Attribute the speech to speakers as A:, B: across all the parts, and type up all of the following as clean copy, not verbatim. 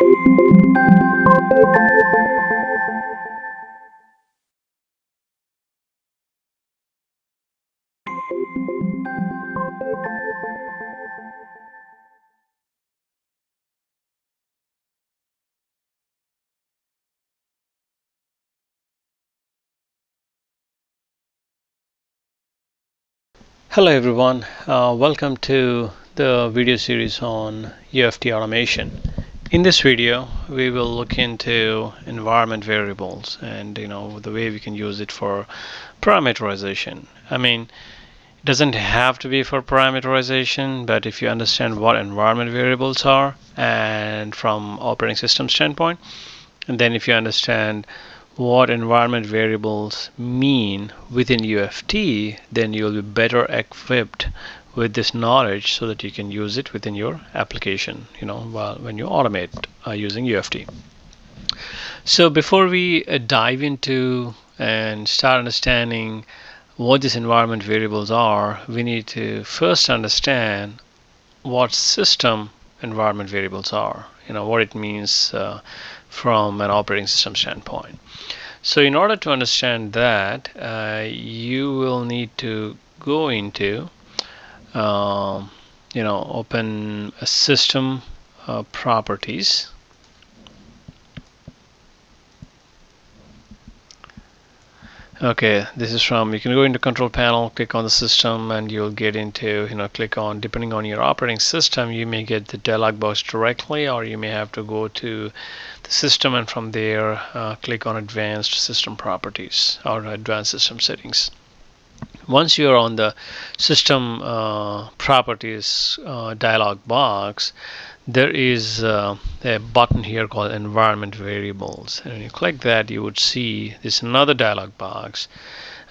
A: Hello everyone, welcome to the video series on UFT automation. In this video, we will look into environment variables and the way we can use it for parameterization. It doesn't have to be for parameterization, but if you understand what environment variables are and from operating system standpoint, and then if you understand what environment variables mean within UFT, then you'll be better equipped with this knowledge so that you can use it within your application, when you automate using UFT. So before we dive into and start understanding what these environment variables are, we need to first understand what system environment variables are, what it means from an operating system standpoint. So in order to understand that, you will need to go into open a system properties. Okay, this is from, you can go into control panel, click on the system, and you'll get into, click on, depending on your operating system, you may get the dialog box directly, or you may have to go to the system and from there click on advanced system properties or advanced system settings. Once you're on the system properties dialog box, there is a button here called environment variables, and when you click that, you would see this another dialog box,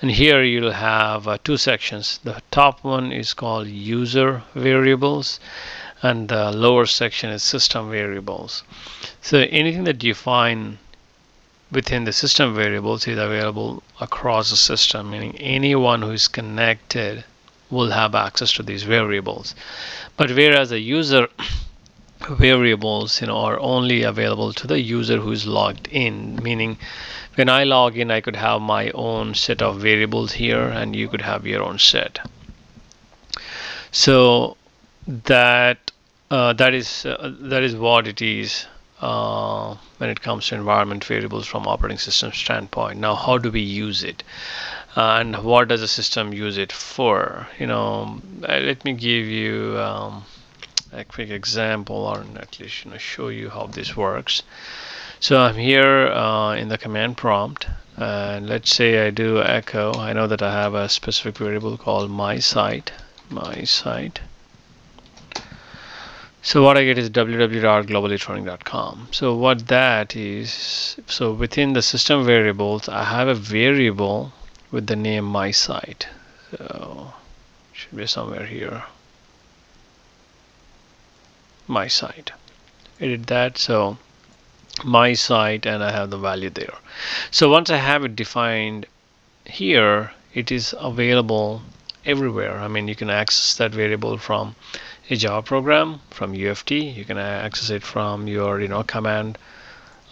A: and here you'll have two sections. The top one is called user variables, and the lower section is system variables. So anything that you find within the system variables is available across the system, meaning anyone who is connected will have access to these variables. But whereas the user variables are only available to the user who is logged in, meaning when I log in, I could have my own set of variables here and you could have your own set. So that is what it is when it comes to environment variables from operating system standpoint. Now, how do we use it, and what does the system use it for? Let me give you a quick example, or at least show you how this works. So I'm here in the command prompt, and let's say I do echo. I know that I have a specific variable called my site. So what I get is www.globalelectronic.com. So what that is, so within the system variables, I have a variable with the name my site. So it should be somewhere here. My site. Edit that. So my site, and I have the value there. So once I have it defined here, it is available everywhere. You can access that variable from a Java program, from UFT. You can access it from your command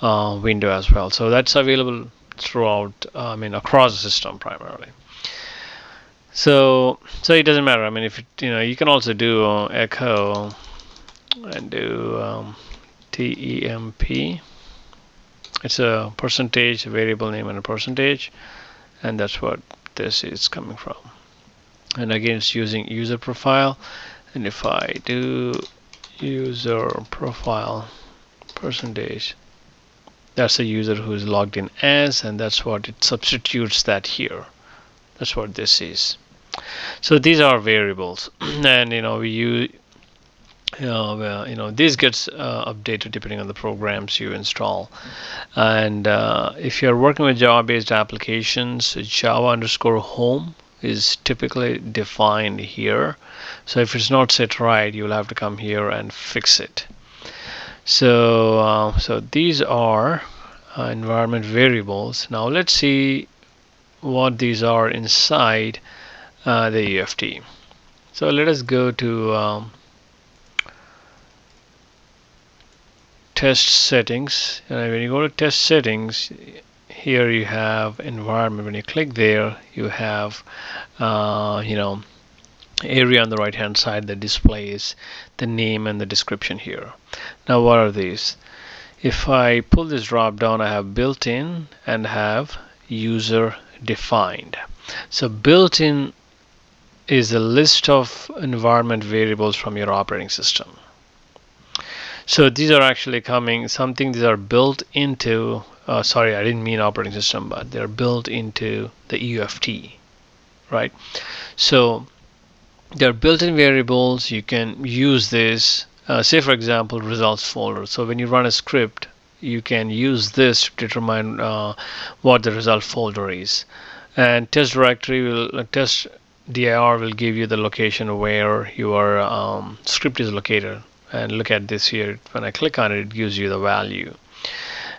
A: window as well. So that's available throughout, across the system primarily. So it doesn't matter. If you can also do echo and do temp. It's a percentage, a variable name, and a percentage, and that's what this is coming from. And again, it's using user profile. And if I do user profile percentage, that's the user who is logged in as, and that's what it substitutes that here. That's what this is. So these are variables, and we use this gets updated depending on the programs you install. And if you're working with Java-based applications, Java_home is typically defined here. So if it's not set right, you'll have to come here and fix it. So these are environment variables. Now let's see what these are inside the UFT. So let us go to test settings, and when you go to test settings, here you have environment. When you click there, you have area on the right hand side that displays the name and the description here. Now what are these? If I pull this drop down, I have built-in and have user defined. So built-in is a list of environment variables from your operating system. So these are actually these are built into, sorry, I didn't mean operating system, but they're built into the UFT, right? So they're built-in variables. You can use this, say for example, results folder. So when you run a script, you can use this to determine what the result folder is. And test directory test dir will give you the location where your script is located. And look at this here. When I click on it, it gives you the value.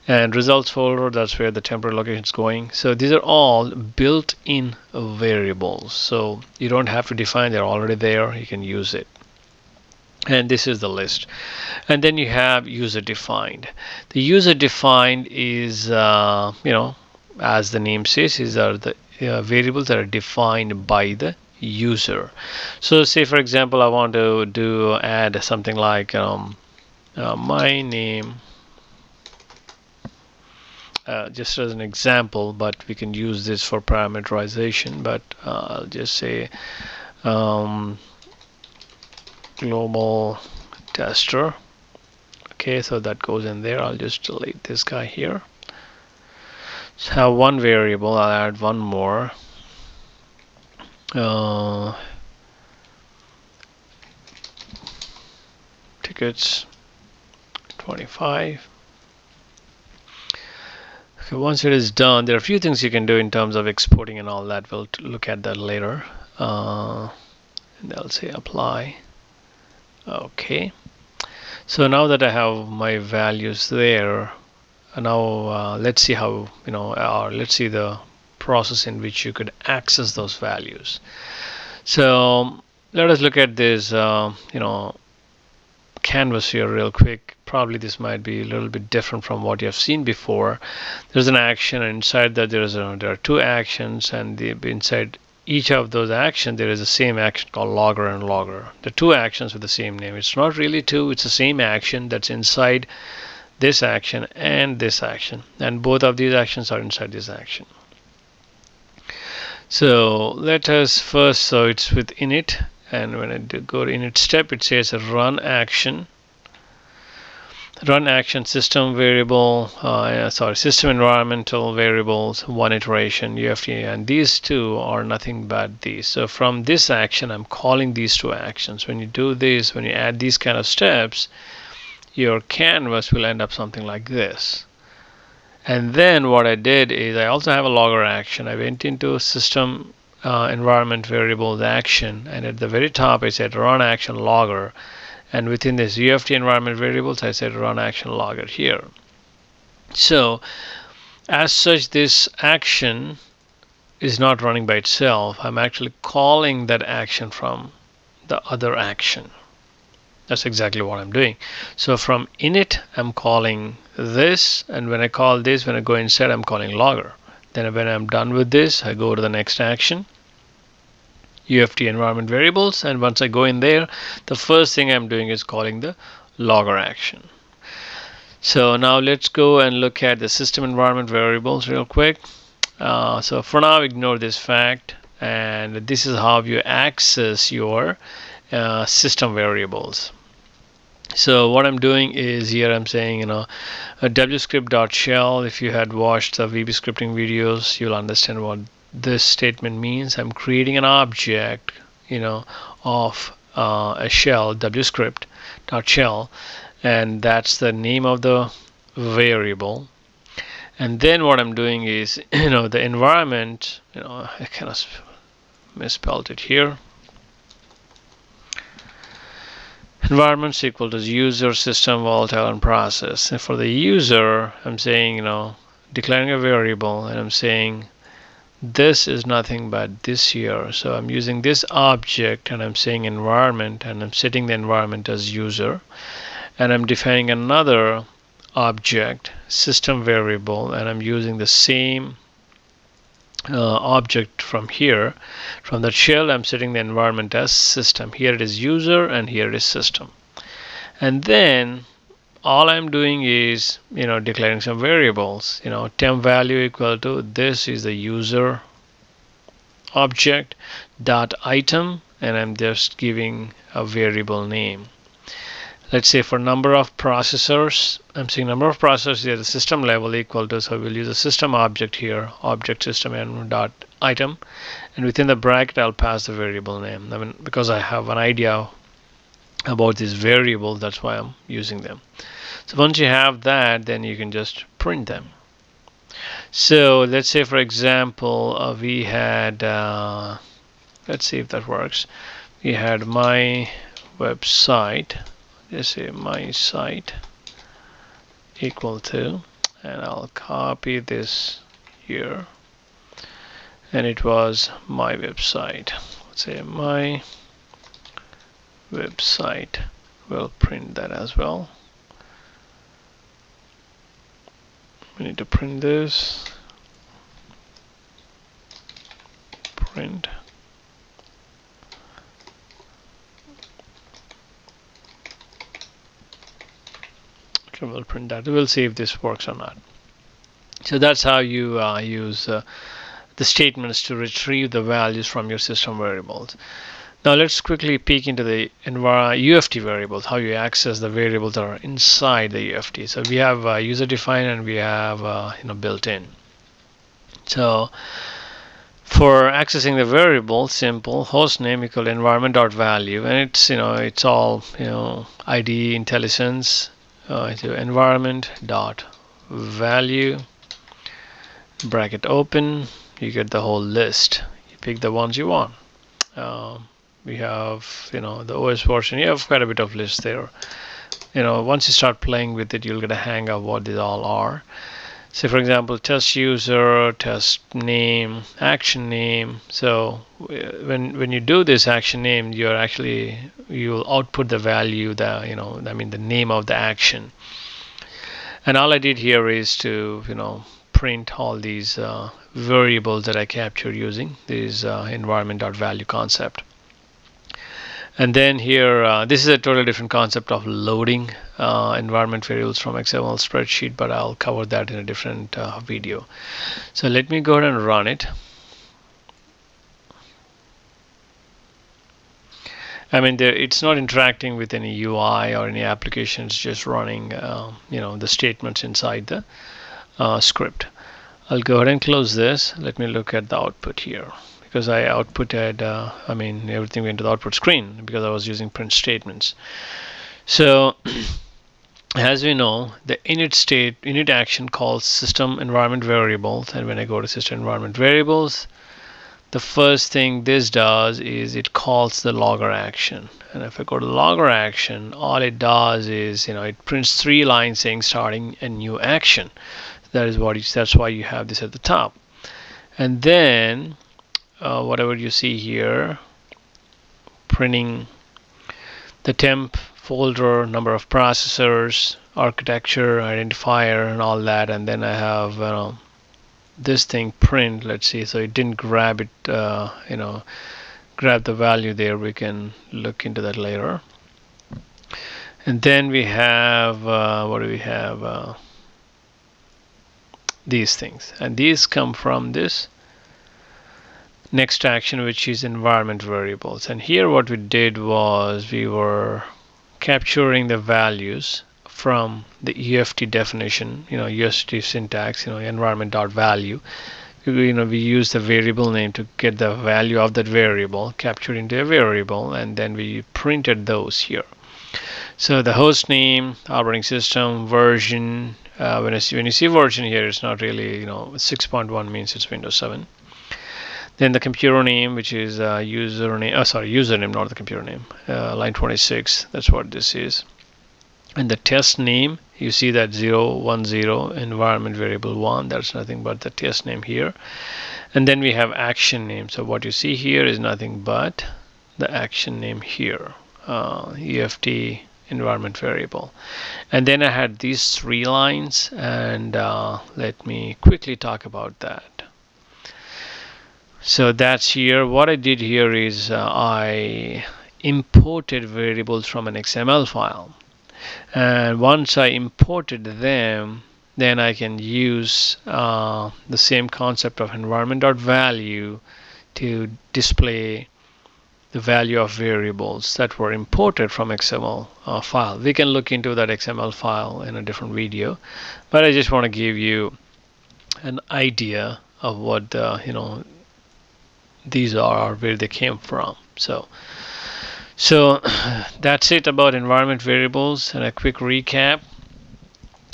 A: And results folder, that's where the temporary location is going. So these are all built-in variables. So you don't have to define, they're already there. You can use it. And this is the list. And then you have user defined. The user defined is, as the name says, these are the variables that are defined by the user. So say for example, I want to add something like my name, just as an example, but we can use this for parameterization. But I'll just say global tester. Okay, so that goes in there. I'll just delete this guy here. So have one variable. I'll add one more. Tickets 25. Okay, once it is done, there are a few things you can do in terms of exporting and all that. We'll look at that later. And I'll say apply. Okay. So now that I have my values there, now let's see how, let's see the process in which you could access those values. So let us look at this, canvas here real quick. Probably this might be a little bit different from what you have seen before. There's an action, and inside that there are two actions, and inside each of those actions there is the same action called logger and logger. The two actions with the same name. It's not really two, it's the same action that's inside this action and this action, and both of these actions are inside this action. So let us first, so it's with init, and when I go to init step, it says run action system variable, system environmental variables, one iteration, UFT, and these two are nothing but these. So from this action, I'm calling these two actions. When you do this, when you add these kind of steps, your canvas will end up something like this. And then what I did is I also have a logger action. I went into system environment variables action, and at the very top I said run action logger, and within this UFT environment variables I said run action logger here. So as such, this action is not running by itself. I'm actually calling that action from the other action. That's exactly what I'm doing. So from init, I'm calling this, and when I call this, when I go inside, I'm calling logger. Then when I'm done with this, I go to the next action, UFT environment variables, and once I go in there, the first thing I'm doing is calling the logger action. So now let's go and look at the system environment variables real quick. So for now, ignore this fact, and this is how you access your system variables. So what I'm doing is here I'm saying, a wscript.shell. If you had watched the VB scripting videos, you'll understand what this statement means. I'm creating an object, of a shell, wscript.shell, and that's the name of the variable. And then what I'm doing is, the environment, I kind of misspelled it here. Environments equal to user, system, volatile, and process. And for the user, I'm saying, declaring a variable, and I'm saying this is nothing but this here. So I'm using this object, and I'm saying environment, and I'm setting the environment as user, and I'm defining another object system variable, and I'm using the same object from here. From that shell, I'm setting the environment as system. Here it is user, and here it is system. And then all I'm doing is, declaring some variables. Temp value equal to, this is the user object dot item, and I'm just giving a variable name. Let's say for number of processors, I'm saying number of processors at the system level equal to, so we'll use a system object here, object system and dot item, and within the bracket I'll pass the variable name. Because I have an idea about these variables, that's why I'm using them. So once you have that, then you can just print them. So let's say, for example, we had, let's see if that works. We had my website. Let's say my site equal to, and I'll copy this here, and it was my website. Let's say my website. We'll print that as well. We need to print this. Print. Okay, we'll print that. We'll see if this works or not. So that's how you use the statements to retrieve the values from your system variables. Now let's quickly peek into the UFT variables, how you access the variables that are inside the UFT. So we have user defined, and we have built-in. So for accessing the variable, simple, host name equal environment.value, and it's all ID IntelliSense, environment.value, bracket open, you get the whole list. You pick the ones you want. We have the OS version. You have quite a bit of list there. Once you start playing with it, you'll get a hang of what these all are. Say for example, test user, test name, action name. So when you do this action name, you'll output the value, the name of the action. And all I did here is to print all these variables that I captured using this environment.value concept. And then here, this is a totally different concept of loading environment variables from XML spreadsheet, but I'll cover that in a different video. So let me go ahead and run it. It's not interacting with any UI or any applications, just running the statements inside the script. I'll go ahead and close this. Let me look at the output here, because I outputted, everything went to the output screen because I was using print statements. So as we know, the init action calls system environment variables, and when I go to system environment variables, the first thing this does is it calls the logger action. And if I go to logger action, all it does is it prints 3 lines saying starting a new action. That's why you have this at the top. And then whatever you see here, printing the temp folder, number of processors, architecture, identifier, and all that. And then I have this thing print. Let's see, so it didn't grab it, grab the value there. We can look into that later. And then we have what do we have? These things, and these come from this next action, which is environment variables. And here what we did was we were capturing the values from the UFT definition, UFT syntax, environment.value. We use the variable name to get the value of that variable captured into a variable, and then we printed those here. So the host name, operating system, version. When you see version here, it's not really 6.1 means it's Windows 7. Then the computer name, which is username, not the computer name. Line 26, that's what this is. And the test name, you see that 010 environment variable 1, that's nothing but the test name here. And then we have action name. So what you see here is nothing but the action name here. UFT environment variable. And then I had these 3 lines, and let me quickly talk about that. So that's here. What I did here is I imported variables from an XML file, and once I imported them, then I can use the same concept of environment.value to display the value of variables that were imported from XML file. We can look into that XML file in a different video, but I just want to give you an idea of what these are, or where they came from. So that's it about environment variables. And a quick recap.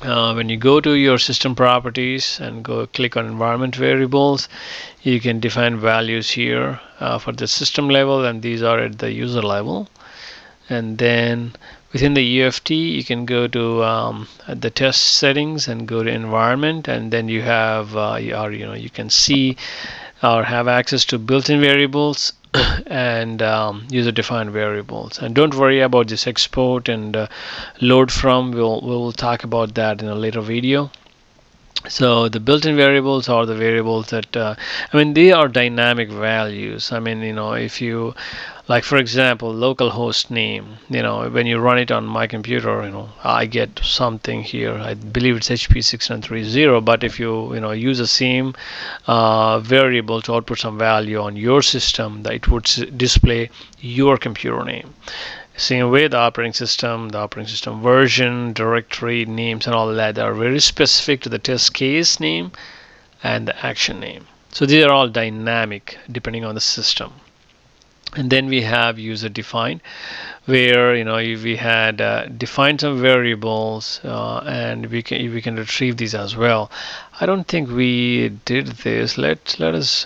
A: When you go to your system properties and go click on environment variables, you can define values here for the system level, and these are at the user level. And then within the UFT, you can go to the test settings and go to environment, and then you have you can see or have access to built-in variables and user-defined variables. And don't worry about this export and load from. We'll talk about that in a later video. So the built-in variables are the variables that they are dynamic values. If you, like, for example, localhost name, when you run it on my computer, I get something here. I believe it's HP6930. But if you use the same variable to output some value on your system, that it would display your computer name. Same way, the operating system version, directory names, and all that are very specific to the test case name and the action name. So these are all dynamic depending on the system. And then we have user defined, where we had defined some variables, and we can retrieve these as well. I don't think we did this. Let us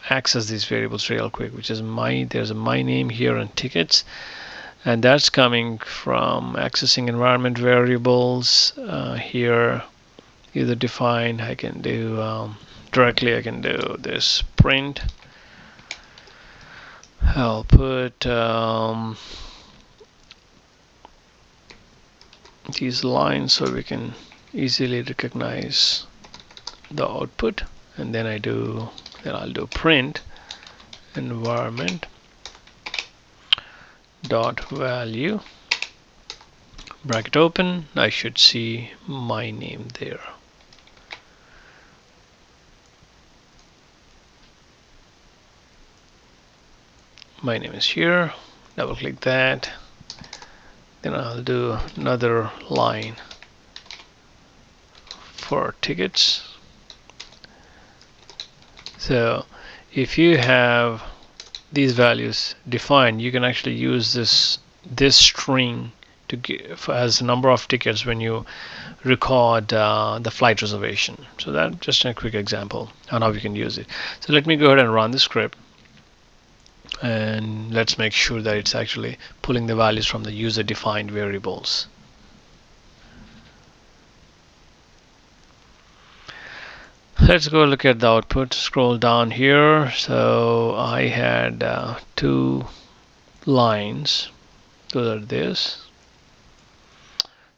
A: access these variables real quick, which is there's a my name here and tickets. And that's coming from accessing environment variables. Here, user defined, I can do directly. I can do this print. I'll put these lines so we can easily recognize the output. And then I'll do print environment dot value, bracket open. I should see my name there. My name is here. Double click that. Then I'll do another line for tickets. So if you have these values defined, you can actually use this string to give as a number of tickets when you record the flight reservation. So that just a quick example on how you can use it. So let me go ahead and run the script, and let's make sure that it's actually pulling the values from the user defined variables. Let's go look at the output. Scroll down here. So I had 2 lines. Those are this.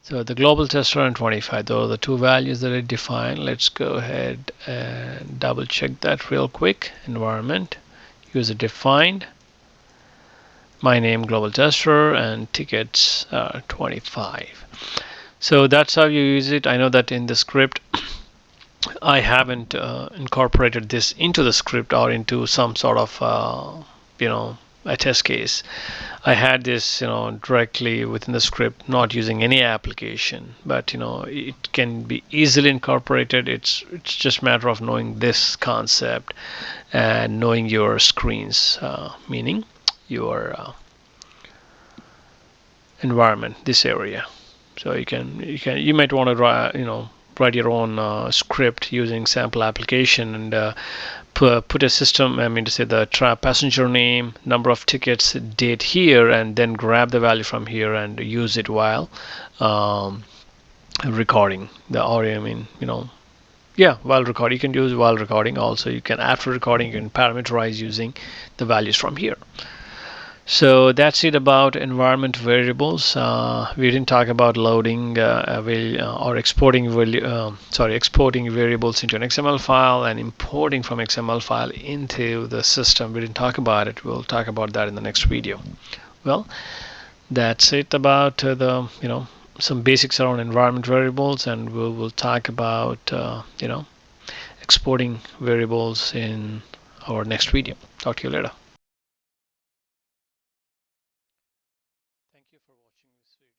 A: So the global tester and 25. Those are the 2 values that I defined. Let's go ahead and double check that real quick. Environment, user defined, my name global tester, and tickets 25. So that's how you use it. I know that in the script I haven't incorporated this into the script or into some sort of a test case. I had this directly within the script, not using any application, but it can be easily incorporated. It's just a matter of knowing this concept and knowing your screens, meaning your environment, this area. So you might want to write your own script using sample application and put a system, to say the passenger name, number of tickets, date here, and then grab the value from here and use it while recording the audio. While recording. You can use while recording. Also, you can after recording, you can parameterize using the values from here. So that's it about environment variables. We didn't talk about loading or exporting variables into an XML file and importing from XML file into the system. We didn't talk about it. We'll talk about that in the next video. Well, that's it about some basics around environment variables, and we'll talk about exporting variables in our next video. Talk to you later. Thank you for watching this video.